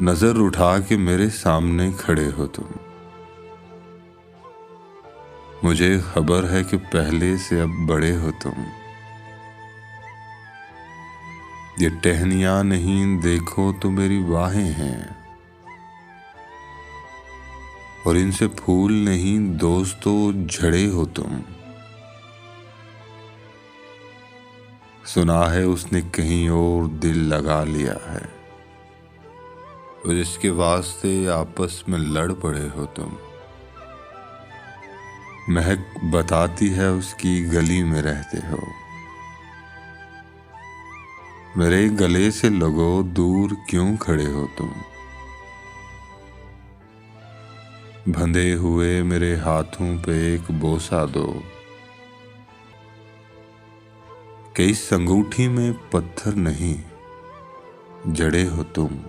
नजर उठा के मेरे सामने खड़े हो तुम। मुझे खबर है कि पहले से अब बड़े हो तुम। ये टहनियां नहीं देखो तो मेरी बाहें हैं, और इनसे फूल नहीं दोस्तों झड़े हो तुम। सुना है उसने कहीं और दिल लगा लिया है, और इसके वास्ते आपस में लड़ पड़े हो तुम। महक बताती है उसकी गली में रहते हो। मेरे गले से लगो दूर क्यों खड़े हो तुम। बंधे हुए मेरे हाथों पे एक बोसा दो, कि इस अंगूठी में पत्थर नहीं जड़े हो तुम।